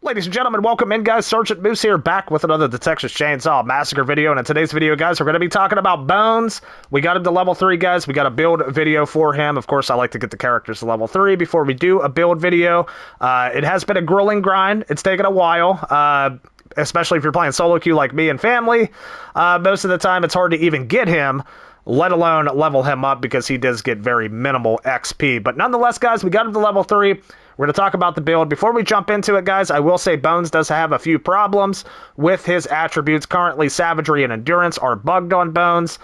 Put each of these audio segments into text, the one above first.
Ladies and gentlemen, welcome in, guys. Sergeant Moose here, back with another The Texas Chainsaw Massacre video. And in today's video, guys, we're going to be talking about Bones. We got him to level 3, guys. We got a build video for him. Of course, I like to get the characters to level 3 before we do a build video. It has been a grueling grind. It's taken a while, especially if you're playing solo queue like me and family. Most of the time, it's hard to even get him, let alone level him up, because he does get very minimal XP. But nonetheless, guys, we got him to level 3. We're going to talk about the build. Before we jump into it, guys, I will say Bones does have a few problems with his attributes. Currently, Savagery and Endurance are bugged on Bones.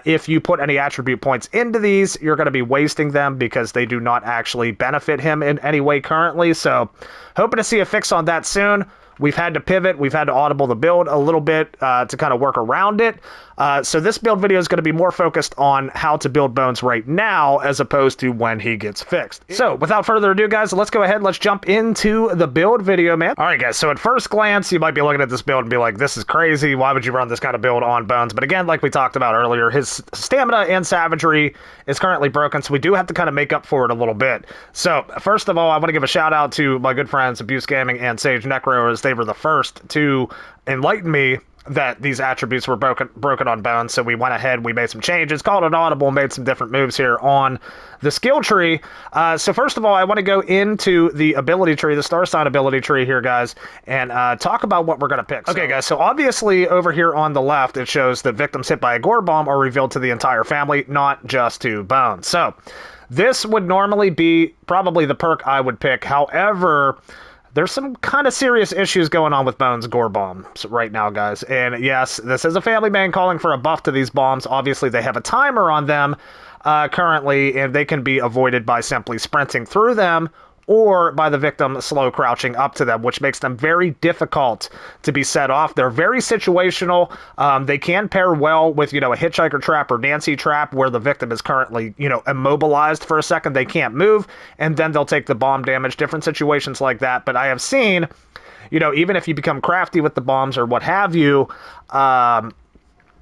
If you put any attribute points into these, you're going to be wasting them because they do not actually benefit him in any way currently. So, hoping to see a fix on that soon. We've had to pivot, we've had to audible the build a little bit to kind of work around it. So this build video is going to be more focused on how to build Bones right now as opposed to when he gets fixed. So without further ado, guys, let's go ahead, let's jump into the build video, man. All right, guys, so at first glance, you might be looking at this build and be like, this is crazy. Why would you run this kind of build on Bones? But again, like we talked about earlier, his stamina and savagery is currently broken, so we do have to kind of make up for it a little bit. So first of all, I want to give a shout out to my good friends Abuse Gaming and Sage Necro, as they were the first to enlighten me that these attributes were broken on Bones. So we went ahead, we made some changes, called an audible, made some different moves here on the skill tree. So first of all, I want to go into the ability tree, the star sign ability tree here, guys, and talk about what we're going to pick. Okay, guys, so obviously over here on the left, it shows that victims hit by a Gore bomb are revealed to the entire family, not just to Bones. So this would normally be probably the perk I would pick. However, there's some kind of serious issues going on with Bones Gore bombs right now, guys. And yes, this is a family man calling for a buff to these bombs. Obviously, they have a timer on them currently, and they can be avoided by simply sprinting through them or by the victim slow crouching up to them, which makes them very difficult to be set off. They're very situational. They can pair well with, a hitchhiker trap or Nancy trap, where the victim is currently, immobilized for a second. They can't move, and then they'll take the bomb damage. Different situations like that. But I have seen, even if you become crafty with the bombs or what have you,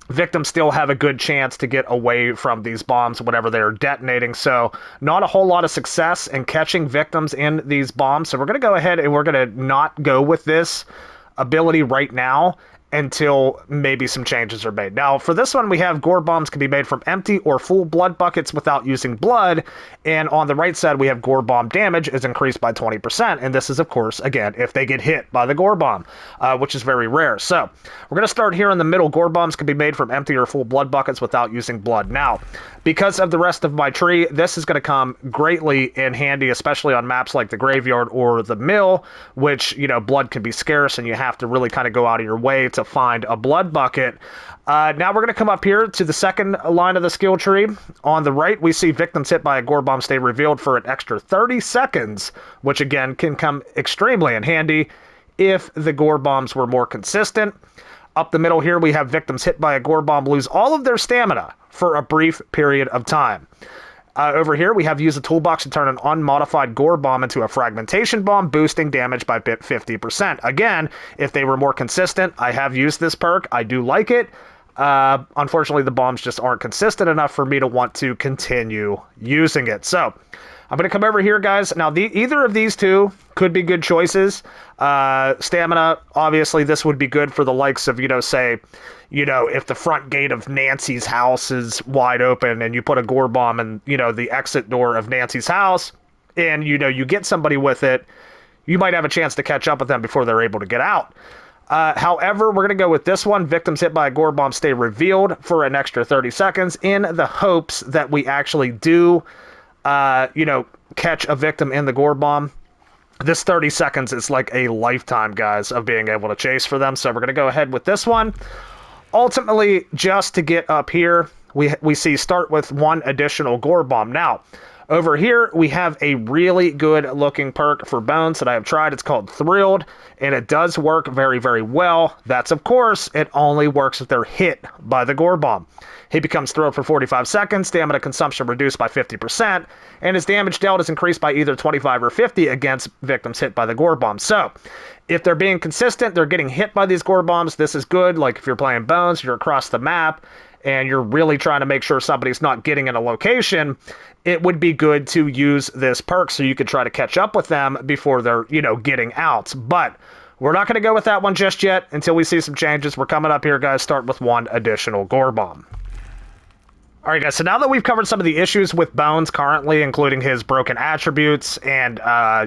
victims still have a good chance to get away from these bombs whenever they're detonating. So not a whole lot of success in catching victims in these bombs. So we're going to go ahead and we're going to not go with this ability right now until maybe some changes are made. Now, for this one, we have Gore bombs can be made from empty or full blood buckets without using blood. And on the right side, we have Gore bomb damage is increased by 20%. And this is, of course, again, if they get hit by the Gore bomb, which is very rare. So we're going to start here in the middle. Gore bombs can be made from empty or full blood buckets without using blood. Now, because of the rest of my tree, this is going to come greatly in handy, especially on maps like the Graveyard or the Mill, which, blood can be scarce and you have to really kind of go out of your way to find a blood bucket. Now we're going to come up here to the second line of the skill tree. On the right, we see victims hit by a Gore bomb stay revealed for an extra 30 seconds, which again can come extremely in handy if the Gore bombs were more consistent. Up the middle here, we have victims hit by a Gore bomb lose all of their stamina for a brief period of time. Over here, we have use a toolbox to turn an unmodified Gore bomb into a fragmentation bomb, boosting damage by 50%. Again, if they were more consistent, I have used this perk. I do like it. Unfortunately, the bombs just aren't consistent enough for me to want to continue using it. So I'm going to come over here, guys. Now, either of these two could be good choices. Stamina, obviously, this would be good for the likes of, say, if the front gate of Nancy's house is wide open and you put a Gore bomb in, the exit door of Nancy's house and, you get somebody with it, you might have a chance to catch up with them before they're able to get out. However, we're going to go with this one. Victims hit by a Gore bomb stay revealed for an extra 30 seconds in the hopes that we actually do catch a victim in the Gore bomb. This 30 seconds is like a lifetime, guys, of being able to chase for them. So we're going to go ahead with this one. Ultimately, just to get up here, we see start with one additional Gore bomb. Now, over here, we have a really good looking perk for Bones that I have tried. It's called Thrilled, and it does work very, very well. That's, of course, it only works if they're hit by the Gore bomb. He becomes thrilled for 45 seconds, stamina consumption reduced by 50%, and his damage dealt is increased by either 25 or 50 against victims hit by the Gore bomb. So, if they're being consistent, they're getting hit by these Gore bombs, this is good. Like, if you're playing Bones, you're across the map, and you're really trying to make sure somebody's not getting in a location, it would be good to use this perk so you could try to catch up with them before they're, getting out. But we're not going to go with that one just yet until we see some changes. We're coming up here, guys. Start with one additional Gore bomb. All right, guys, so now that we've covered some of the issues with Bones currently, including his broken attributes and,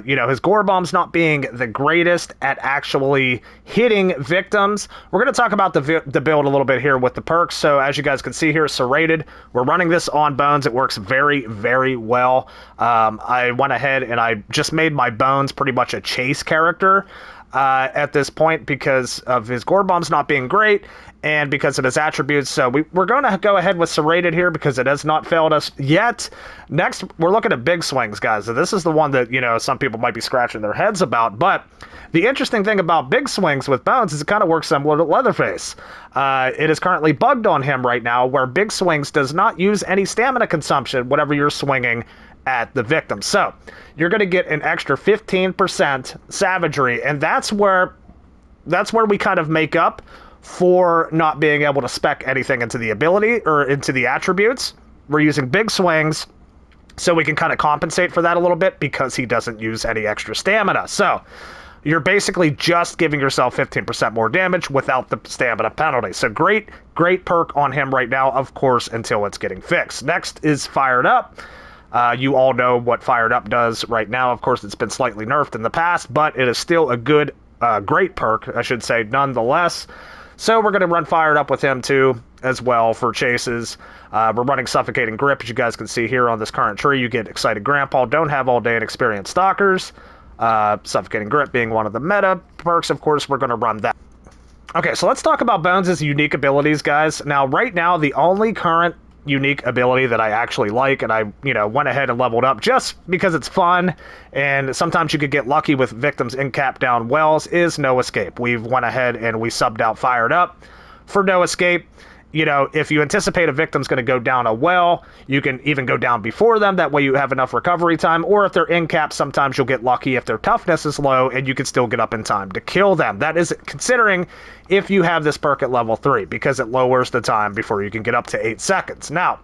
his Gore bombs not being the greatest at actually hitting victims, we're going to talk about the build a little bit here with the perks. So as you guys can see here, serrated, we're running this on Bones. It works very, very well. I went ahead and I just made my Bones pretty much a chase character at this point because of his Gore bombs not being great and because of his attributes. So we're going to go ahead with serrated here because it has not failed us yet. Next, we're looking at big swings, guys. So this is the one that, some people might be scratching their heads about. But the interesting thing about big swings with Bones is it kind of works similar to Leatherface. It is currently bugged on him right now where big swings does not use any stamina consumption whenever you're swinging at the victim. So you're going to get an extra 15% savagery, and that's where we kind of make up for not being able to spec anything into the ability or into the attributes. We're using big swings so we can kind of compensate for that a little bit because he doesn't use any extra stamina. So you're basically just giving yourself 15% more damage without the stamina penalty. So great perk on him right now, of course, until it's getting fixed. Next is Fired Up. You all know what Fired Up does right now. Of course, it's been slightly nerfed in the past, but it is still a good, great perk, I should say, nonetheless. So we're going to run Fired Up with him, too, as well, for chases. We're running Suffocating Grip, as you guys can see here on this current tree. You get Excited Grandpa, Don't Have All Day, and Experienced Stalkers. Suffocating Grip being one of the meta perks, of course, we're going to run that. Okay, so let's talk about Bones' unique abilities, guys. Now, right now, the only current unique ability that I actually like, and I, went ahead and leveled up just because it's fun, and sometimes you could get lucky with victims in cap down wells, is No Escape. We've went ahead and we subbed out Fired Up for No Escape. If you anticipate a victim's going to go down a well, you can even go down before them. That way you have enough recovery time. Or if they're in cap, sometimes you'll get lucky if their toughness is low and you can still get up in time to kill them. That is considering if you have this perk at level 3 because it lowers the time before you can get up to 8 seconds. Now,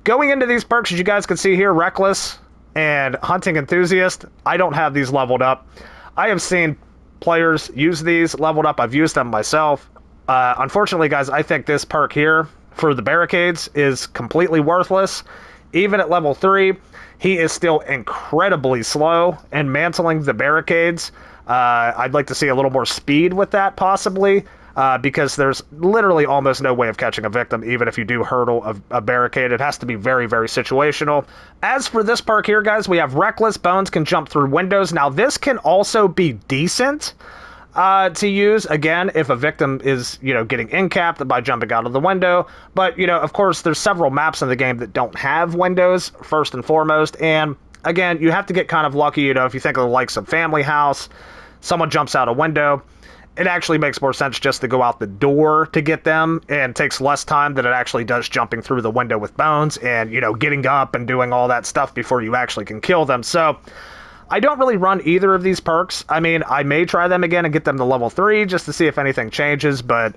going into these perks, as you guys can see here, Reckless and Hunting Enthusiast, I don't have these leveled up. I have seen players use these leveled up. I've used them myself. Unfortunately, guys, I think this perk here for the barricades is completely worthless. Even at level 3, he is still incredibly slow in mantling the barricades. I'd like to see a little more speed with that, possibly, because there's literally almost no way of catching a victim, even if you do hurdle a barricade. It has to be very, very situational. As for this perk here, guys, we have Reckless. Bones can jump through windows. Now, this can also be decent to use, again, if a victim is, getting in-capped by jumping out of the window. But, of course, there's several maps in the game that don't have windows, first and foremost. And, again, you have to get kind of lucky, if you think of the likes of Family House, someone jumps out a window, it actually makes more sense just to go out the door to get them, and takes less time than it actually does jumping through the window with Bones and, getting up and doing all that stuff before you actually can kill them. So I don't really run either of these perks. I mean, I may try them again and get them to level 3 just to see if anything changes, but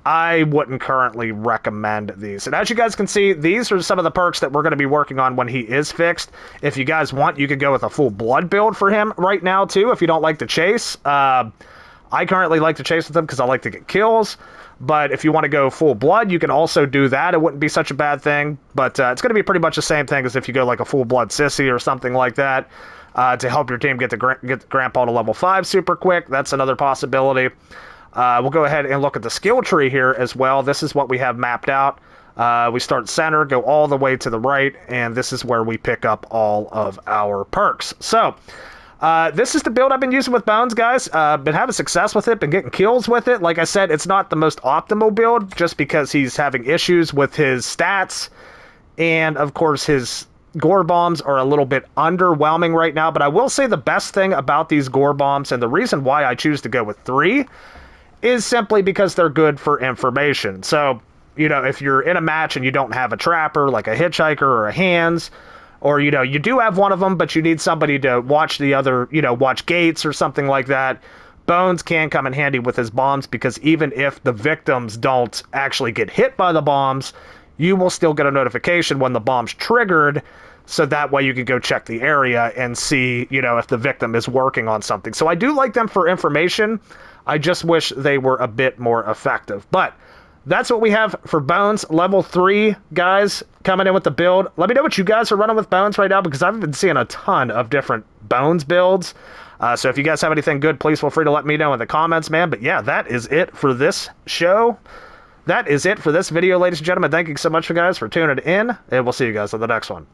I wouldn't currently recommend these. And as you guys can see, these are some of the perks that we're going to be working on when he is fixed. If you guys want, you could go with a full blood build for him right now, too, if you don't like to chase. I currently like to chase with him because I like to get kills. But if you want to go full blood, you can also do that. It wouldn't be such a bad thing. But it's going to be pretty much the same thing as if you go like a full blood sissy or something like that. To help your team get the Grandpa to level 5 super quick. That's another possibility. We'll go ahead and look at the skill tree here as well. This is what we have mapped out. We start center, go all the way to the right, and this is where we pick up all of our perks. So, this is the build I've been using with Bones, guys. Been having success with it, been getting kills with it. Like I said, it's not the most optimal build, just because he's having issues with his stats, and of course his Gore bombs are a little bit underwhelming right now, but I will say the best thing about these Gore bombs, and the reason why I choose to go with 3, is simply because they're good for information. So, if you're in a match and you don't have a trapper, like a hitchhiker or a hands, or, you do have one of them, but you need somebody to watch the other, watch gates or something like that, Bones can come in handy with his bombs, because even if the victims don't actually get hit by the bombs, you will still get a notification when the bomb's triggered, so that way you could go check the area and see, you know, if the victim is working on something. So I do like them for information. I just wish they were a bit more effective. But that's what we have for Bones. Level 3, guys, coming in with the build. Let me know what you guys are running with Bones right now, because I've been seeing a ton of different Bones builds. So if you guys have anything good, please feel free to let me know in the comments, man. But yeah, that is it for this show. That is it for this video, ladies and gentlemen. Thank you so much, guys, for tuning in, and we'll see you guys on the next one.